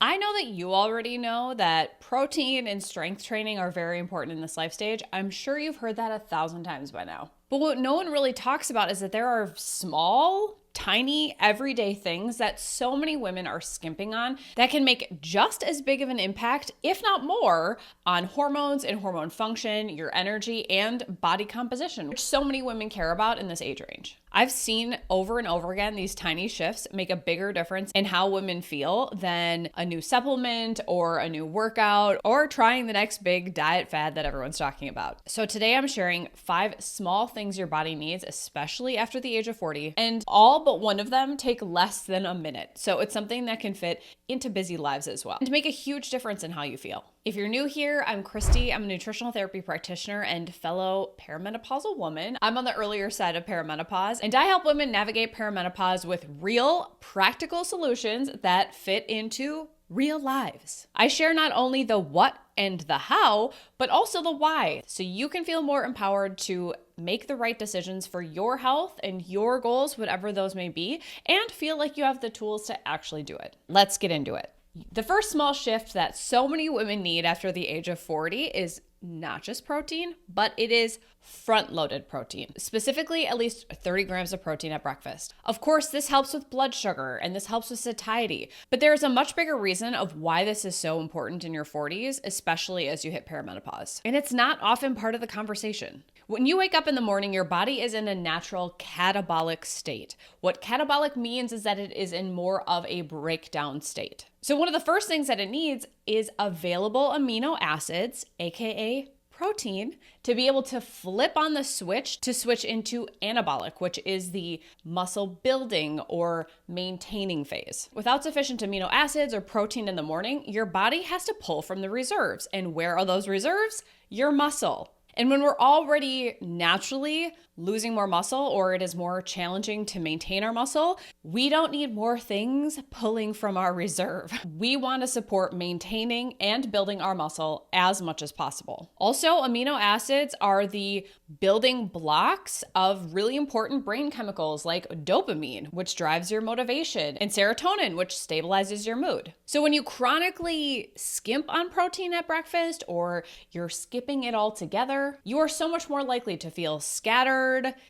I know that you already know that protein and strength training are very important in this life stage. I'm sure you've heard that 1,000 times by now. But what no one really talks about is that there are small, tiny, everyday things that so many women are skimping on that can make just as big of an impact, if not more, on hormones and hormone function, your energy, and body composition, which so many women care about in this age range. I've seen over and over again these tiny shifts make a bigger difference in how women feel than a new supplement or a new workout or trying the next big diet fad that everyone's talking about. So today I'm sharing 5 small things your body needs, especially after the age of 40, and all but one of them take less than a minute. So it's something that can fit into busy lives as well and make a huge difference in how you feel. If you're new here, I'm Christy. I'm a nutritional therapy practitioner and fellow perimenopausal woman. I'm on the earlier side of perimenopause, and I help women navigate perimenopause with real, practical solutions that fit into real lives. I share not only the what and the how, but also the why, so you can feel more empowered to make the right decisions for your health and your goals, whatever those may be, and feel like you have the tools to actually do it. Let's get into it. The first small shift that so many women need after the age of 40 is not just protein, but it is front-loaded protein, specifically at least 30 grams of protein at breakfast. Of course, this helps with blood sugar and this helps with satiety, but there is a much bigger reason of why this is so important in your 40s, especially as you hit perimenopause. And it's not often part of the conversation. When you wake up in the morning, your body is in a natural catabolic state. What catabolic means is that it is in more of a breakdown state. So one of the first things that it needs is available amino acids, aka protein, to be able to flip on the switch to switch into anabolic, which is the muscle building or maintaining phase. Without sufficient amino acids or protein in the morning, your body has to pull from the reserves. And where are those reserves? Your muscle. And when we're already naturally losing more muscle, or it is more challenging to maintain our muscle, we don't need more things pulling from our reserve. We want to support maintaining and building our muscle as much as possible. Also, amino acids are the building blocks of really important brain chemicals like dopamine, which drives your motivation, and serotonin, which stabilizes your mood. So when you chronically skimp on protein at breakfast, or you're skipping it altogether, you are so much more likely to feel scattered,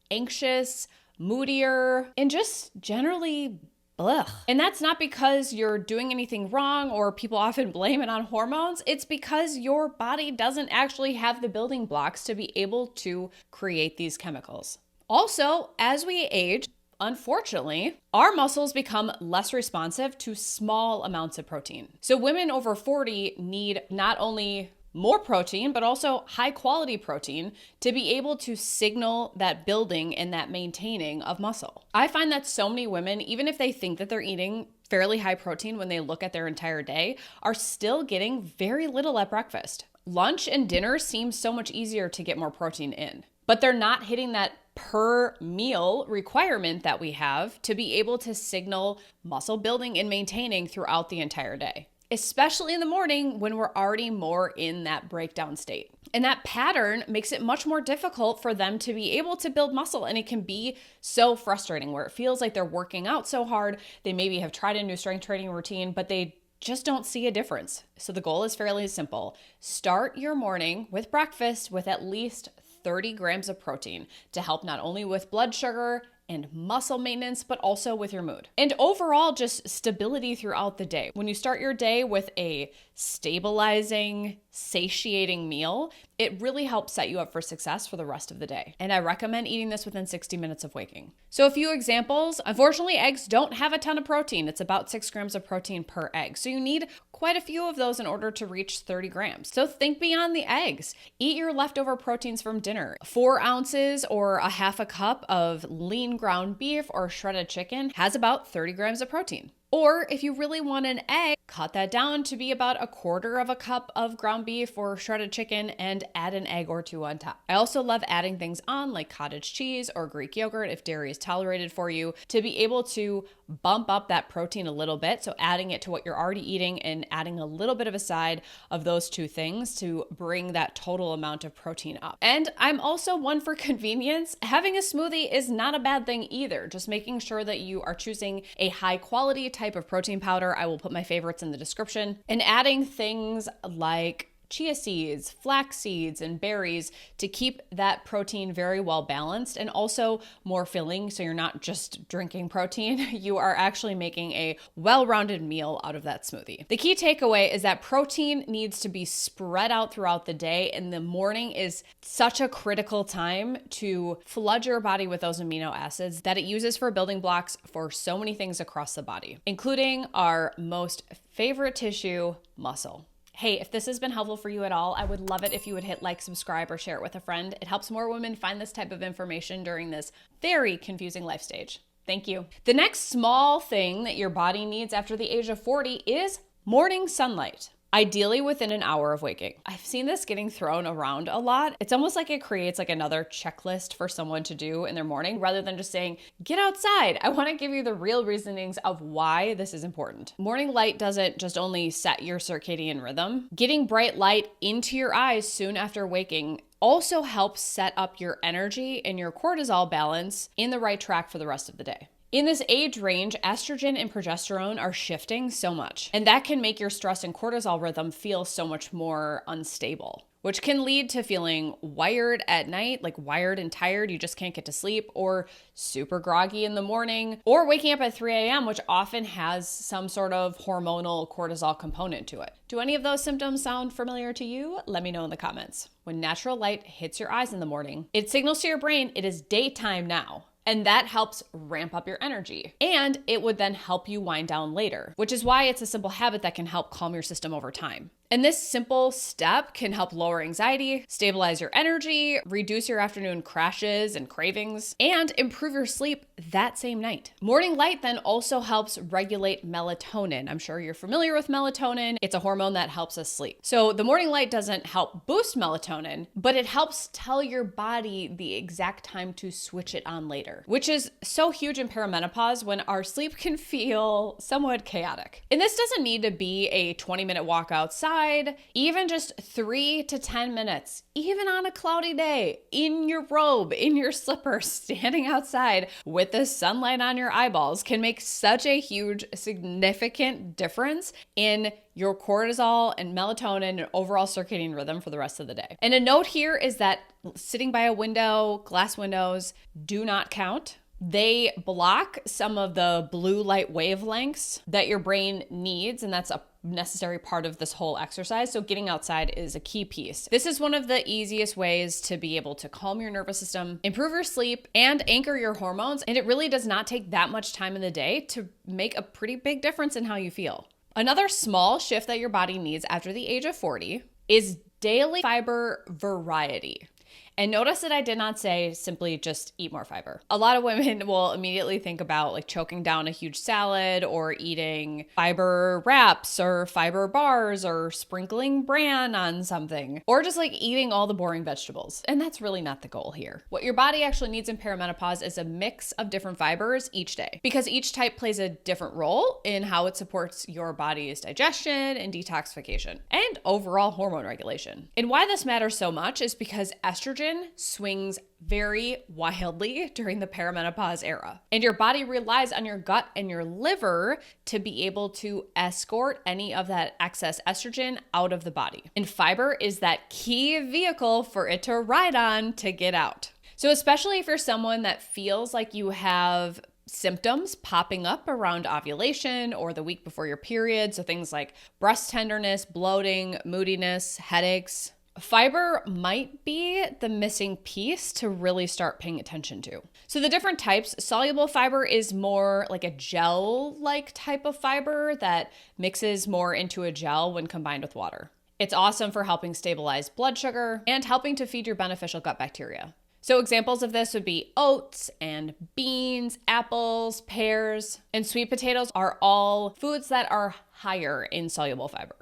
anxious, moodier, and just generally blech. And that's not because you're doing anything wrong or people often blame it on hormones. It's because your body doesn't actually have the building blocks to be able to create these chemicals. Also, as we age, unfortunately, our muscles become less responsive to small amounts of protein. So women over 40 need not only more protein, but also high quality protein to be able to signal that building and that maintaining of muscle. I find that so many women, even if they think that they're eating fairly high protein when they look at their entire day, are still getting very little at breakfast. Lunch and dinner seem so much easier to get more protein in, but they're not hitting that per meal requirement that we have to be able to signal muscle building and maintaining throughout the entire day, especially in the morning when we're already more in that breakdown state. And that pattern makes it much more difficult for them to be able to build muscle. And it can be so frustrating where it feels like they're working out so hard. They maybe have tried a new strength training routine, but they just don't see a difference. So the goal is fairly simple. Start your morning with breakfast with at least 30 grams of protein to help not only with blood sugar and muscle maintenance, but also with your mood. And overall, just stability throughout the day. When you start your day with a stabilizing, satiating meal, it really helps set you up for success for the rest of the day. And I recommend eating this within 60 minutes of waking. So a few examples. Unfortunately, eggs don't have a ton of protein. It's about 6 grams of protein per egg. So you need quite a few of those in order to reach 30 grams. So think beyond the eggs. Eat your leftover proteins from dinner. 4 ounces or a half a cup of lean ground beef or shredded chicken has about 30 grams of protein. Or if you really want an egg, cut that down to be about a quarter of a cup of ground beef or shredded chicken and add an egg or 2 on top. I also love adding things on like cottage cheese or Greek yogurt if dairy is tolerated for you to be able to bump up that protein a little bit. So adding it to what you're already eating and adding a little bit of a side of those 2 things to bring that total amount of protein up. And I'm also one for convenience. Having a smoothie is not a bad thing either. Just making sure that you are choosing a high quality type type of protein powder. I will put my favorites in the description. And adding things like chia seeds, flax seeds, and berries to keep that protein very well balanced and also more filling. So you're not just drinking protein, you are actually making a well-rounded meal out of that smoothie. The key takeaway is that protein needs to be spread out throughout the day, and the morning is such a critical time to flood your body with those amino acids that it uses for building blocks for so many things across the body, including our most favorite tissue, muscle. Hey, if this has been helpful for you at all, I would love it if you would hit like, subscribe, or share it with a friend. It helps more women find this type of information during this very confusing life stage. Thank you. The next small thing that your body needs after the age of 40 is morning sunlight. Ideally within an hour of waking. I've seen this getting thrown around a lot. It's almost like it creates like another checklist for someone to do in their morning rather than just saying, get outside. I want to give you the real reasonings of why this is important. Morning light doesn't just only set your circadian rhythm. Getting bright light into your eyes soon after waking also helps set up your energy and your cortisol balance in the right track for the rest of the day. In this age range, estrogen and progesterone are shifting so much, and that can make your stress and cortisol rhythm feel so much more unstable, which can lead to feeling wired at night, like wired and tired, you just can't get to sleep, or super groggy in the morning, or waking up at 3 a.m., which often has some sort of hormonal cortisol component to it. Do any of those symptoms sound familiar to you? Let me know in the comments. When natural light hits your eyes in the morning, it signals to your brain it is daytime now. And that helps ramp up your energy. And it would then help you wind down later, which is why it's a simple habit that can help calm your system over time. And this simple step can help lower anxiety, stabilize your energy, reduce your afternoon crashes and cravings, and improve your sleep that same night. Morning light then also helps regulate melatonin. I'm sure you're familiar with melatonin. It's a hormone that helps us sleep. So the morning light doesn't help boost melatonin, but it helps tell your body the exact time to switch it on later, which is so huge in perimenopause when our sleep can feel somewhat chaotic. And this doesn't need to be a 20-minute walk outside. Even just 3 to 10 minutes, even on a cloudy day, in your robe, in your slippers, standing outside with the sunlight on your eyeballs can make such a huge, significant difference in your cortisol and melatonin and overall circadian rhythm for the rest of the day. And a note here is that sitting by a window, glass windows, do not count. They block some of the blue light wavelengths that your brain needs, and that's a necessary part of this whole exercise. So getting outside is a key piece. This is one of the easiest ways to be able to calm your nervous system, improve your sleep, and anchor your hormones. And it really does not take that much time in the day to make a pretty big difference in how you feel. Another small shift that your body needs after the age of 40 is daily fiber variety. And notice that I did not say simply just eat more fiber. A lot of women will immediately think about like choking down a huge salad or eating fiber wraps or fiber bars or sprinkling bran on something or just like eating all the boring vegetables. And that's really not the goal here. What your body actually needs in perimenopause is a mix of different fibers each day because each type plays a different role in how it supports your body's digestion and detoxification and overall hormone regulation. And why this matters so much is because estrogen swings very wildly during the perimenopause era. And your body relies on your gut and your liver to be able to escort any of that excess estrogen out of the body. And fiber is that key vehicle for it to ride on to get out. So especially if you're someone that feels like you have symptoms popping up around ovulation or the week before your period, so things like breast tenderness, bloating, moodiness, headaches, fiber might be the missing piece to really start paying attention to. So the different types, soluble fiber is more like a gel-like type of fiber that mixes more into a gel when combined with water. It's awesome for helping stabilize blood sugar and helping to feed your beneficial gut bacteria. So examples of this would be oats and beans, apples, pears, and sweet potatoes are all foods that are higher in soluble fiber.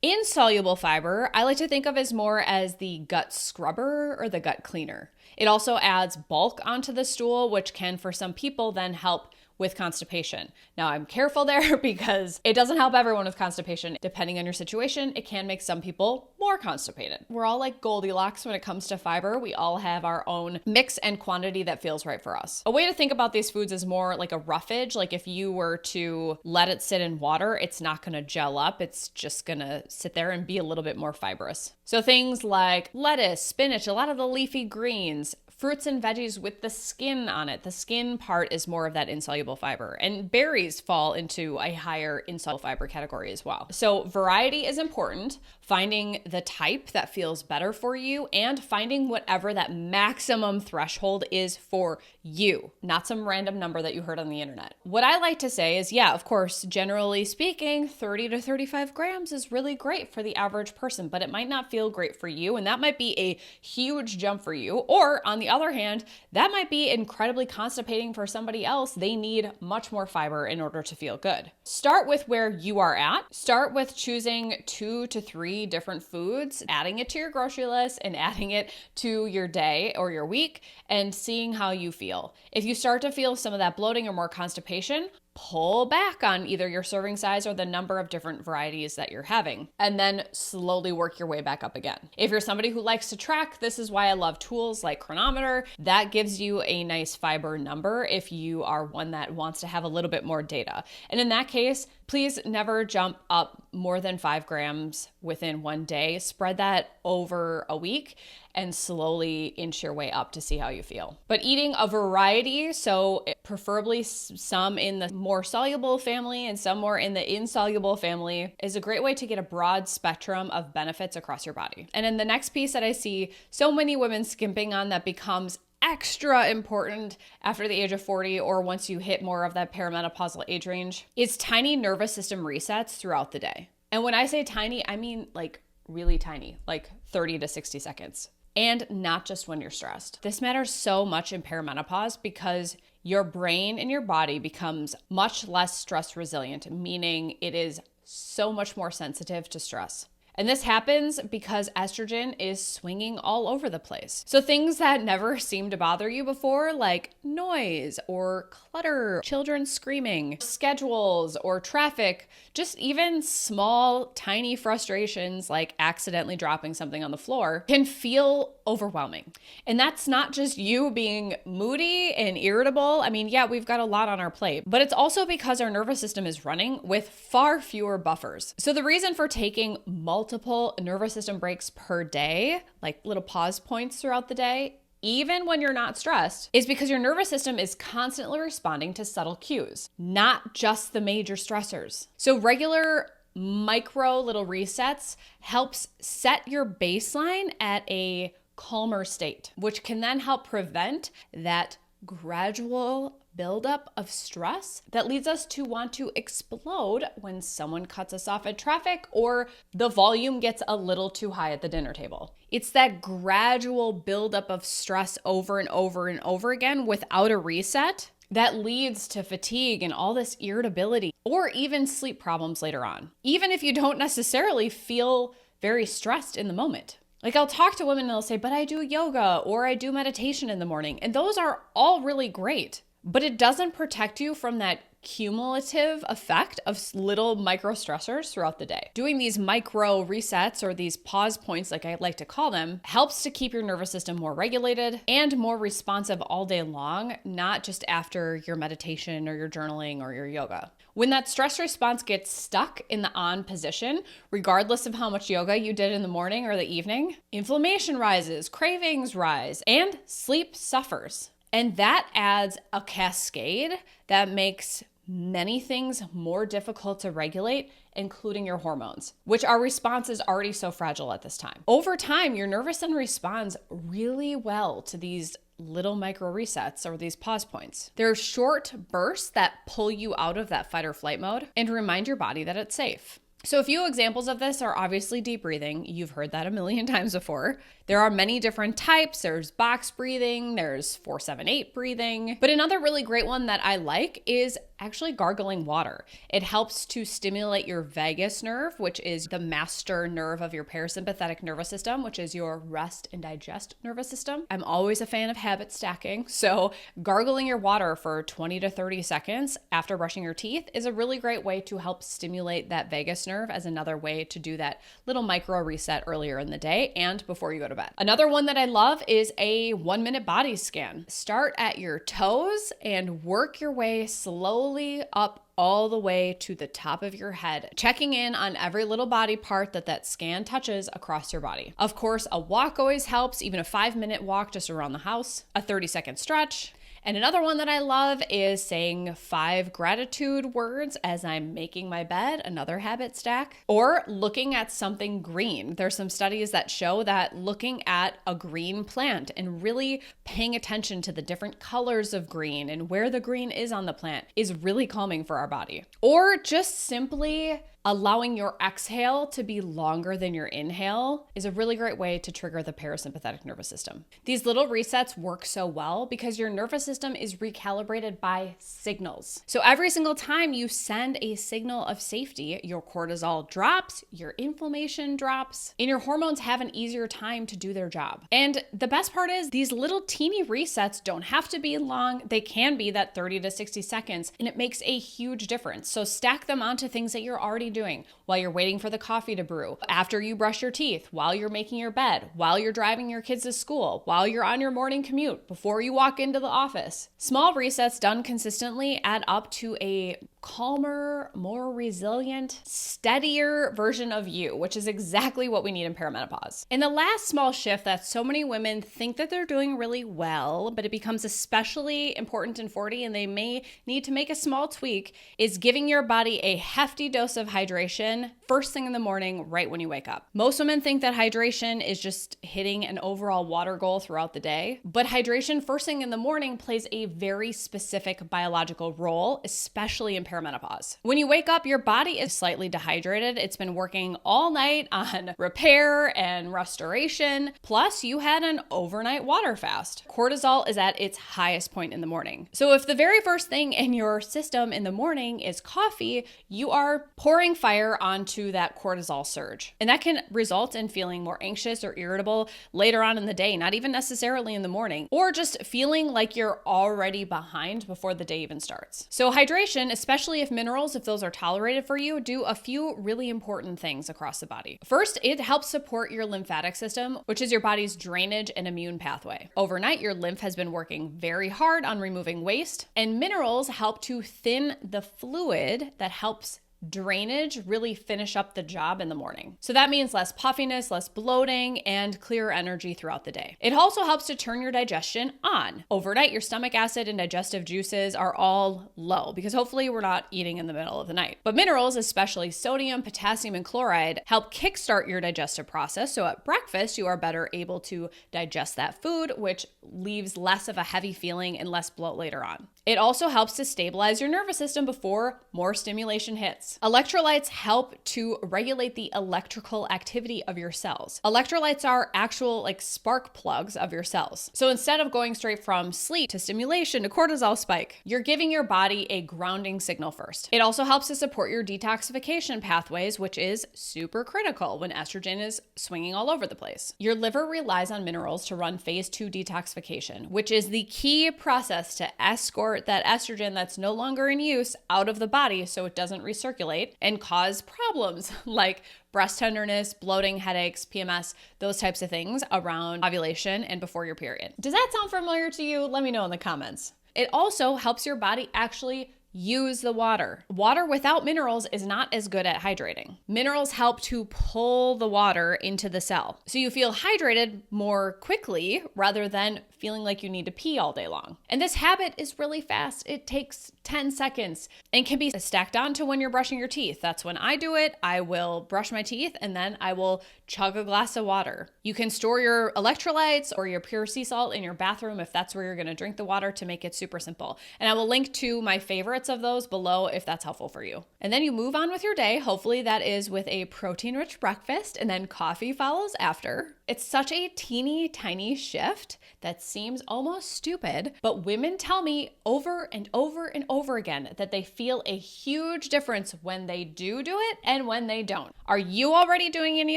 Insoluble fiber, I like to think of as more as the gut scrubber or the gut cleaner. It also adds bulk onto the stool, which can, for some people, then help with constipation. Now, I'm careful there because it doesn't help everyone with constipation. Depending on your situation, it can make some people more constipated. We're all like Goldilocks when it comes to fiber. We all have our own mix and quantity that feels right for us. A way to think about these foods is more like a roughage. Like if you were to let it sit in water, it's not going to gel up. It's just going to sit there and be a little bit more fibrous. So things like lettuce, spinach, a lot of the leafy greens, fruits and veggies with the skin on it. The skin part is more of that insoluble fiber, and berries fall into a higher insoluble fiber category as well. So variety is important, finding the type that feels better for you and finding whatever that maximum threshold is for you, not some random number that you heard on the internet. What I like to say is, yeah, of course, generally speaking, 30 to 35 grams is really great for the average person, but it might not feel great for you. And that might be a huge jump for you. Or on the other hand, that might be incredibly constipating for somebody else. They need much more fiber in order to feel good. Start with where you are at. Start with choosing 2 to 3 different foods, adding it to your grocery list and adding it to your day or your week and seeing how you feel. If you start to feel some of that bloating or more constipation, pull back on either your serving size or the number of different varieties that you're having, and then slowly work your way back up again. If you're somebody who likes to track, this is why I love tools like Chronometer. That gives you a nice fiber number if you are one that wants to have a little bit more data. And in that case, please never jump up more than 5 grams within one day. Spread that over a week and slowly inch your way up to see how you feel. But eating a variety, so preferably some in the more soluble family and some more in the insoluble family, is a great way to get a broad spectrum of benefits across your body. And then the next piece that I see so many women skimping on that becomes extra important after the age of 40 or once you hit more of that perimenopausal age range is tiny nervous system resets throughout the day. And when I say tiny, I mean like really tiny, like 30 to 60 seconds. And not just when you're stressed. This matters so much in perimenopause because your brain and your body becomes much less stress resilient, meaning it is so much more sensitive to stress. And this happens because estrogen is swinging all over the place. So things that never seemed to bother you before, like noise or clutter, children screaming, schedules or traffic, just even small, tiny frustrations like accidentally dropping something on the floor can feel overwhelming. And that's not just you being moody and irritable. I mean, yeah, we've got a lot on our plate, but it's also because our nervous system is running with far fewer buffers. So the reason for taking multiple nervous system breaks per day, like little pause points throughout the day, even when you're not stressed, is because your nervous system is constantly responding to subtle cues, not just the major stressors. So regular micro little resets helps set your baseline at a calmer state, which can then help prevent that gradual buildup of stress that leads us to want to explode when someone cuts us off at traffic or the volume gets a little too high at the dinner table. It's that gradual buildup of stress over and over and over again without a reset that leads to fatigue and all this irritability or even sleep problems later on, even if you don't necessarily feel very stressed in the moment. Like I'll talk to women and they'll say, but I do yoga or I do meditation in the morning. And those are all really great, but it doesn't protect you from that cumulative effect of little micro stressors throughout the day. Doing these micro resets or these pause points, like I like to call them, helps to keep your nervous system more regulated and more responsive all day long, not just after your meditation or your journaling or your yoga. When that stress response gets stuck in the on position, regardless of how much yoga you did in the morning or the evening, inflammation rises, cravings rise, and sleep suffers. And that adds a cascade that makes many things more difficult to regulate, including your hormones, which our response is already so fragile at this time. Over time, your nervous system responds really well to these little micro resets or these pause points. They're short bursts that pull you out of that fight or flight mode and remind your body that it's safe. So a few examples of this are obviously deep breathing. You've heard that a million times before. There are many different types. There's box breathing, there's 4-7-8 breathing. But another really great one that I like is actually gargling water. It helps to stimulate your vagus nerve, which is the master nerve of your parasympathetic nervous system, which is your rest and digest nervous system. I'm always a fan of habit stacking. So gargling your water for 20 to 30 seconds after brushing your teeth is a really great way to help stimulate that vagus nerve, as another way to do that little micro reset earlier in the day and before you go to bed. Another one that I love is a 1-minute body scan. Start at your toes and work your way slowly up all the way to the top of your head, checking in on every little body part that scan touches across your body. Of course, a walk always helps, even a 5-minute walk just around the house, a 30-second stretch. And another one that I love is saying 5 gratitude words as I'm making my bed, another habit stack, or looking at something green. There's some studies that show that looking at a green plant and really paying attention to the different colors of green and where the green is on the plant is really calming for our body. Or just simply allowing your exhale to be longer than your inhale is a really great way to trigger the parasympathetic nervous system. These little resets work so well because your nervous system is recalibrated by signals. So every single time you send a signal of safety, your cortisol drops, your inflammation drops, and your hormones have an easier time to do their job. And the best part is these little teeny resets don't have to be long. They can be that 30 to 60 seconds, and it makes a huge difference. So stack them onto things that you're already doing while you're waiting for the coffee to brew, after you brush your teeth, while you're making your bed, while you're driving your kids to school, while you're on your morning commute, before you walk into the office. Small resets done consistently add up to a calmer, more resilient, steadier version of you, which is exactly what we need in perimenopause. And the last small shift that so many women think that they're doing really well, but it becomes especially important in 40 and they may need to make a small tweak, is giving your body a hefty dose of hydration first thing in the morning, right when you wake up. Most women think that hydration is just hitting an overall water goal throughout the day, but hydration first thing in the morning plays a very specific biological role, especially in perimenopause. When you wake up, your body is slightly dehydrated. It's been working all night on repair and restoration. Plus, you had an overnight water fast. Cortisol is at its highest point in the morning. So if the very first thing in your system in the morning is coffee, you are pouring fire onto that cortisol surge. And that can result in feeling more anxious or irritable later on in the day, not even necessarily in the morning, or just feeling like you're already behind before the day even starts. So hydration, especially if minerals, if those are tolerated for you, do a few really important things across the body. First, it helps support your lymphatic system, which is your body's drainage and immune pathway. Overnight, your lymph has been working very hard on removing waste, and minerals help to thin the fluid that helps drainage really finish up the job in the morning. So that means less puffiness, less bloating, and clearer energy throughout the day. It also helps to turn your digestion on. Overnight, your stomach acid and digestive juices are all low because hopefully we're not eating in the middle of the night. But minerals, especially sodium, potassium, and chloride, help kickstart your digestive process. So at breakfast, you are better able to digest that food, which leaves less of a heavy feeling and less bloat later on. It also helps to stabilize your nervous system before more stimulation hits. Electrolytes help to regulate the electrical activity of your cells. Electrolytes are actual spark plugs of your cells. So instead of going straight from sleep to stimulation to cortisol spike, you're giving your body a grounding signal first. It also helps to support your detoxification pathways, which is super critical when estrogen is swinging all over the place. Your liver relies on minerals to run phase 2 detoxification, which is the key process to escort that estrogen that's no longer in use out of the body so it doesn't recirculate and cause problems like breast tenderness, bloating, headaches, PMS, those types of things around ovulation and before your period. Does that sound familiar to you? Let me know in the comments. It also helps your body actually use the water. Water without minerals is not as good at hydrating. Minerals help to pull the water into the cell. So you feel hydrated more quickly rather than feeling like you need to pee all day long. And this habit is really fast. It takes 10 seconds and can be stacked on to when you're brushing your teeth. That's when I do it. I will brush my teeth and then I will chug a glass of water. You can store your electrolytes or your pure sea salt in your bathroom if that's where you're going to drink the water to make it super simple. And I will link to my favorites favorites of those below if that's helpful for you. And then you move on with your day. Hopefully that is with a protein-rich breakfast, and then coffee follows after. It's such a teeny tiny shift that seems almost stupid, but women tell me over and over and over again that they feel a huge difference when they do it and when they don't. Are you already doing any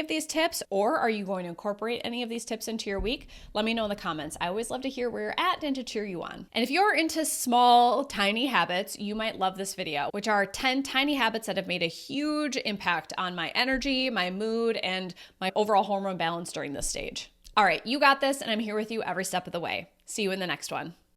of these tips, or are you going to incorporate any of these tips into your week? Let me know in the comments. I always love to hear where you're at and to cheer you on. And if you're into small, tiny habits, you might love this video, which are 10 tiny habits that have made a huge impact on my energy, my mood, and my overall hormone balance during this stage. All right, you got this, and I'm here with you every step of the way. See you in the next one.